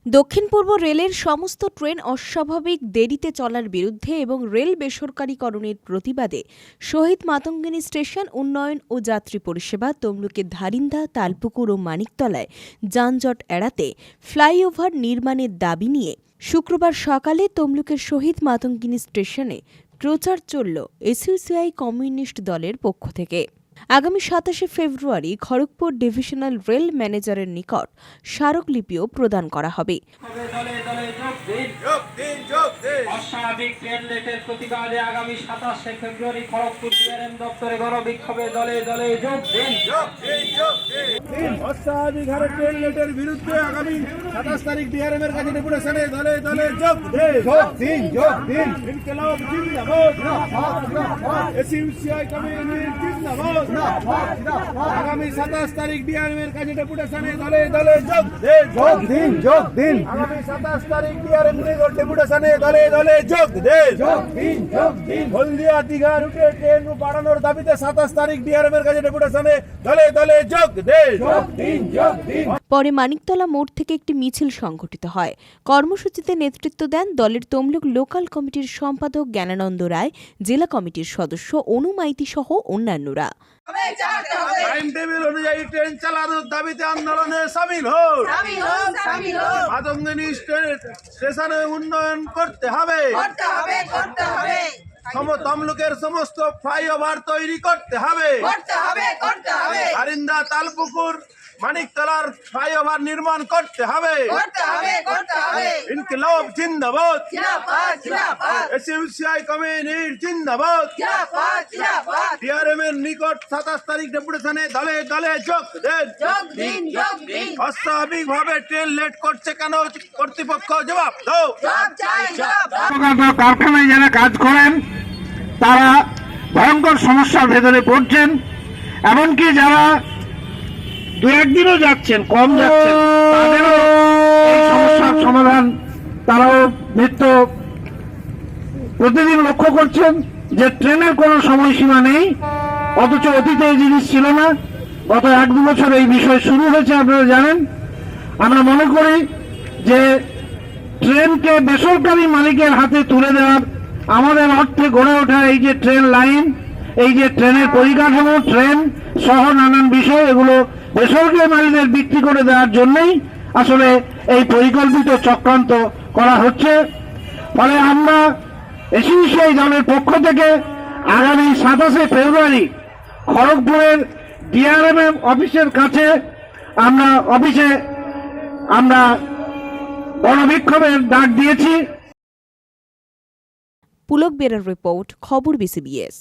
দক্ষিণ পূর্ব রেলের সমস্ত ট্রেন অস্বাভাবিক দেরিতে চলার বিরুদ্ধে এবং রেল বেসরকারীকরণের প্রতিবাদে শহীদ মাতঙ্গিনী স্টেশন উন্নয়ন ও যাত্রী পরিষেবা তমলুকের ধারিন্দা, তালপুকুর ও মানিকতলায় যানজট এড়াতে ফ্লাইওভার নির্মাণের দাবি নিয়ে শুক্রবার সকালে তমলুকের শহীদ মাতঙ্গিনী স্টেশনে প্রচার চলল এসইউসিআই কমিউনিস্ট দলের পক্ষ থেকে। আগামী ২৭শে ফেব্রুয়ারি খড়গপুর ডিভিশনাল রেল ম্যানেজারের নিকট স্মারকলিপিও প্রদান করা হবে। অস্বাভাবিক ট্রেন লেটের প্রতিবাদে আগামী ২৭শে ফেব্রুয়ারি খড়গপুর ডিআরএম দপ্তরে গণবিক্ষোভে দলে দলে যোগ দিন। অস্বাভাবিক হারে ট্রেন লেটের বিরুদ্ধে আগামী ২৭ তারিখ ডিআরএম এর কাছে ডেপুটেশনে দলে দলে যোগ দিন। ইনকিলাব জিন্দাবাদ, এসইউসিআই কমিউনিস্ট জিন্দাবাদ। আগামী ২৭ তারিখ ডিআরএম এর কাছে ডেপুটেশনে দলে দলে যোগ দিন। আগামী ২৭ তারিখ ডিআরএম এর ডেপুটেশনে দলে দলে যোগ দিন। হলদিয়া দীঘা রুটে ট্রেন বাড়ানোর দাবিতে ২৭ তারিখ ডিআরএম এর কাছে ডেপুটেশনে দলে দলে যোগ দিন। পরে মানিকতলা মোড় থেকে একটি মিছিল সংঘটিত হয়। কর্মসূচিতে নেতৃত্ব দেন দলের তমলুক লোকাল কমিটির সম্পাদক জ্ঞানানন্দ রায়, জেলা কমিটির সদস্য অনু মাইতি সহ অন্যান্যরা। টাইম টেবিল অনুযায়ী ট্রেন চালানোর দাবিতে আন্দোলনে সামিল হন। মাতঙ্গিনী স্টেশনে উন্নয়ন করতে হবে। তমলুকের সমস্ত ফ্লাইওভার তৈরি করতে হবে। ধারিন্দা, তালপুকুর, মানিকতলার ফ্লাইওভার নির্মাণ করতে হবে। ইনকিলাব জিন্দাবাদ, এসইউসিআই কমিউনিস্ট জিন্দাবাদ। ডিআরএম এর নিকট ২৭ তারিখ ডেপুটেশনে দলে দলে যোগ দিন। অস্বাভাবিক ভাবে ট্রেন লেট করছে কেন, কর্তৃপক্ষ জবাব দাও। কারখানায় যারা কাজ করেন তারা ভয়ঙ্কর সমস্যার ভেতরে পড়ছেন, এমনকি যারা দু একদিনও যাচ্ছেন, কম যাচ্ছেন, তাদেরও এই সমস্যার সমাধান তারাও নিত্য প্রতিদিন লক্ষ্য করছেন যে ট্রেনের কোনো সময়সীমা নেই, অথচ অতীতে এই জিনিস ছিল না। গত ১-২ বছর এই বিষয় শুরু হয়েছে, আপনারা জানেন। আমরা মনে করি যে ট্রেনকে বেসরকারি মালিকের হাতে তুলে দেওয়ার, আমাদের অর্থে গড়ে ওঠা এই যে ট্রেন লাইন, এই যে ট্রেনের পরিকাঠামো, ট্রেন সহ নানান বিষয়, এগুলো বেসরকারি মালিকদের বিক্রি করে দেওয়ার জন্যই আসলে এই পরিকল্পিত চক্রান্ত করা হচ্ছে। ফলে আমরা এসইউসিআই দলের পক্ষ থেকে আগামী ২৭শে ফেব্রুয়ারি খড়গপুরের ডিআরএম অফিসের কাছে আমরা গণবিক্ষোভের ডাক দিয়েছি। পুলক বেরার রিপোর্ট, খবর বিসিবিএস।